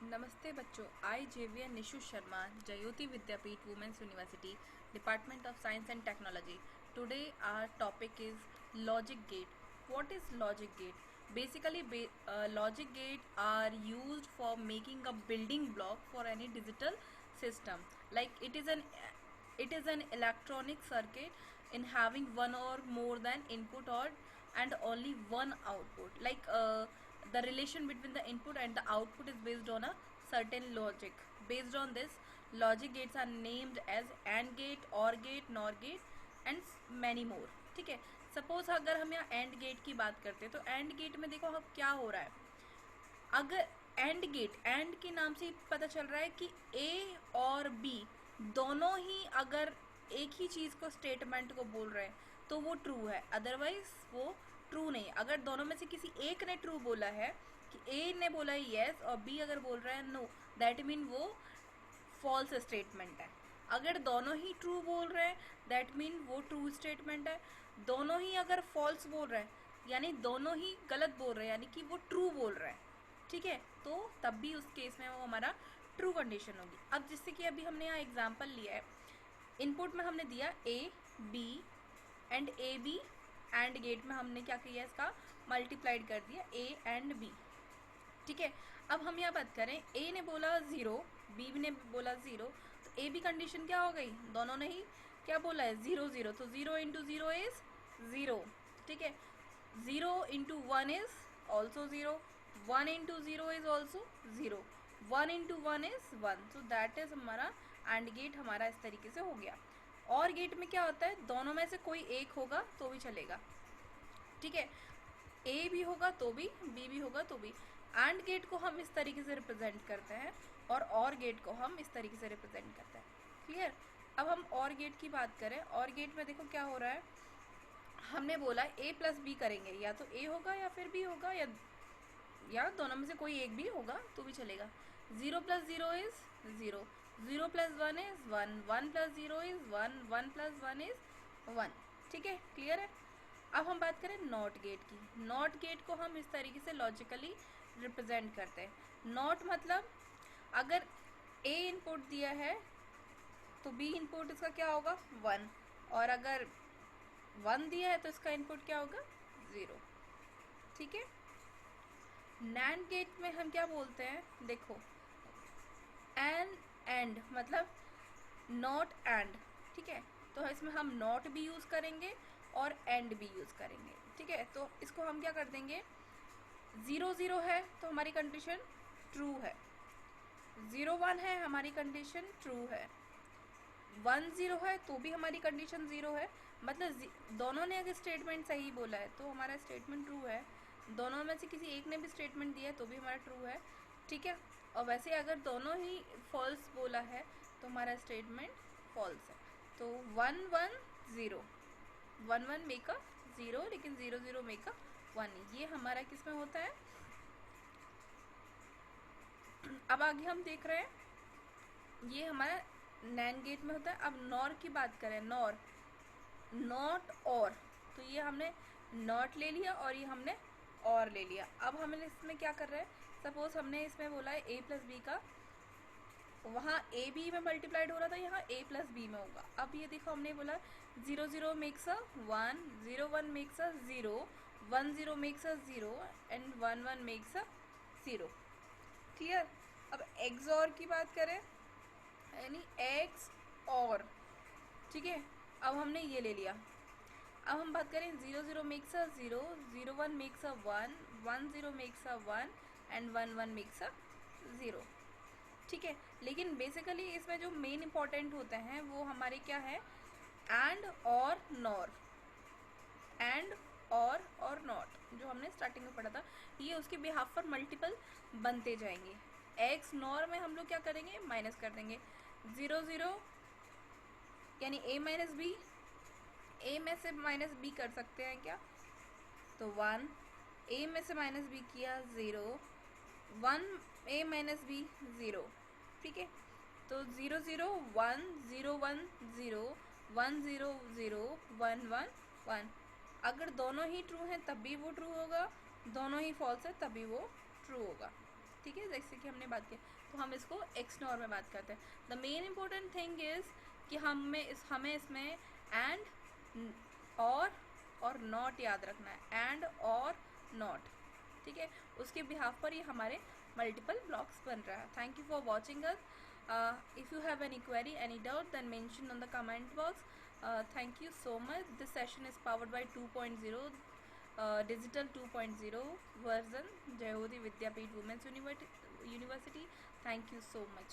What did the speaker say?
नमस्ते बच्चों, आई जेवियर Nishu Sharma, Jayoti Vidyapeeth women's university, department of science and technology. Today our topic is logic gate. What is logic gate? Basically, logic gate are used for making a building block for any digital system. Like it is an electronic circuit in having one or more than input or and only one output. The relation between the input and the output is based on a certain logic. Based on this, logic gates are named as AND gate, OR gate, NOR gate and many more. ठीक है, suppose अगर हम यहाँ and gate की बात करते हैं तो एंड गेट में देखो अब क्या हो रहा है. अगर एंड गेट, एंड के नाम से पता चल रहा है कि ए और बी दोनों ही अगर एक ही चीज़ को स्टेटमेंट को बोल रहे हैं तो वो ट्रू है, अदरवाइज वो ट्रू नहीं. अगर दोनों में से किसी एक ने ट्रू बोला है कि ए ने बोला है येस और बी अगर बोल रहा है नो, दैट मीन वो फॉल्स स्टेटमेंट है. अगर दोनों ही ट्रू बोल रहे हैं दैट मीन वो ट्रू स्टेटमेंट है. दोनों ही अगर फॉल्स बोल रहे हैं यानी दोनों ही गलत बोल रहे हैं यानी कि वो ट्रू बोल रहे हैं. ठीक है, तो तब भी उस केस में वो हमारा ट्रू कंडीशन होगी. अब जिससे कि अभी हमने यहाँ एग्जांपल लिया है, इनपुट में हमने दिया A B and A B and gate में हमने क्या किया, इसका मल्टीप्लाइड कर दिया ए एंड बी. ठीक है, अब हम यहाँ बात करें, ए ने बोला 0, बी ने बोला 0, तो ए बी कंडीशन क्या हो गई, दोनों ने ही क्या बोला है 0 0, तो 0 इंटू 0 इज 0. ठीक है, 0 into 1 is also 0, 1 into 0 is also 0, 1 into 1 is 1. So that is हमारा एंड गेट हमारा इस तरीके से हो गया. और गेट में क्या होता है, दोनों में से कोई एक होगा तो भी चलेगा. ठीक है, ए भी होगा तो भी, बी भी होगा तो भी. एंड गेट को हम इस तरीके से रिप्रेजेंट करते हैं और गेट को हम इस तरीके से रिप्रेजेंट करते हैं. क्लियर. अब हम और गेट की बात करें, और गेट में देखो क्या हो रहा है, हमने बोला ए प्लस बी करेंगे, या तो ए होगा या फिर बी होगा या दोनों में से कोई एक भी होगा तो भी चलेगा. 0 plus 0 is 0, 0 plus 1 is 1, 1 plus 0 is 1, 1 plus 1 is 1. ठीक है, क्लियर है. अब हम बात करें नॉट गेट की. नॉट गेट को हम इस तरीके से लॉजिकली रिप्रेजेंट करते हैं. नॉट मतलब अगर ए इनपुट दिया है तो बी इनपुट इसका क्या होगा 1, और अगर 1 दिया है तो इसका इनपुट क्या होगा 0. ठीक है. नैंड गेट में हम क्या बोलते हैं, देखो एंड मतलब नॉट एंड. ठीक है, तो इसमें हम नॉट भी यूज़ करेंगे और एंड भी यूज़ करेंगे. ठीक है, तो इसको हम क्या कर देंगे, 0 0 है तो हमारी कंडीशन ट्रू है, 0 1 है हमारी कंडीशन ट्रू है, 1 0 है तो भी हमारी कंडीशन 0 है. मतलब दोनों ने अगर स्टेटमेंट सही बोला है तो हमारा स्टेटमेंट ट्रू है, दोनों में से किसी एक ने भी स्टेटमेंट दिया है तो भी हमारा ट्रू है. ठीक है, और वैसे अगर दोनों ही फॉल्स बोला है तो हमारा स्टेटमेंट फॉल्स है. तो 1 1 0, 1 1 मेक अ 0, लेकिन 0 0 मेक अ 1. ये हमारा किस में होता है. अब आगे हम देख रहे हैं ये हमारा नैंड गेट में होता है. अब नॉर की बात करें, नॉर नॉट और, तो ये हमने नॉट ले लिया और ये हमने और ले लिया. अब हमने इसमें क्या कर रहे हैं, सपोज हमने इसमें बोला है ए प्लस बी का, वहाँ ए बी में मल्टीप्लाइड हो रहा था, यहाँ ए प्लस बी में होगा. अब ये देखो हमने बोला 0 0 makes a 1, 0 1 makes a 0, 1 0 makes a 0 and 1 1 makes a 0. Clear. अब एक्स और की बात करें यानी एक्स और. ठीक है, अब हमने ये ले लिया. अब हम बात करें 0 0 makes a 0, 0 1 makes a 1, 1 0 makes a 1 and 1 1 makes a 0. ठीक है, लेकिन बेसिकली इसमें जो मेन इंपॉर्टेंट होते हैं वो हमारे क्या है, एंड और नॉर. एंड और नॉट जो हमने स्टार्टिंग में पढ़ा था, ये उसके बिहाफ पर मल्टीपल बनते जाएंगे. एक्स नॉर में हम लोग क्या करेंगे, माइनस कर देंगे. 0 0 यानी ए माइनस बी, ए में से माइनस बी कर सकते हैं क्या, तो 1, ए में से माइनस बी किया 0, 1 ए माइनस बी 0. ठीक है, तो 0 0 1 0 1 0, 1 0 0 1 1 1. अगर दोनों ही ट्रू हैं तब भी वो ट्रू होगा, दोनों ही फॉल्स है तब भी वो ट्रू होगा. ठीक है, जैसे कि हमने बात की, तो हम इसको एक्सनॉर में बात करते हैं। The main important thing is कि हमें इसमें एंड और नॉट याद रखना है, एंड और नॉट, ठीक है। उसके बिहाफ पर ये हमारे मल्टीपल ब्लॉक्स बन रहा है। Thank you for watching us. If you have any query, any doubt, then mention on the comment box. Thank you so much. This session is powered by 2.0 digital 2.0 version, Jayoti Vidyapeeth Women's University. Thank you so much.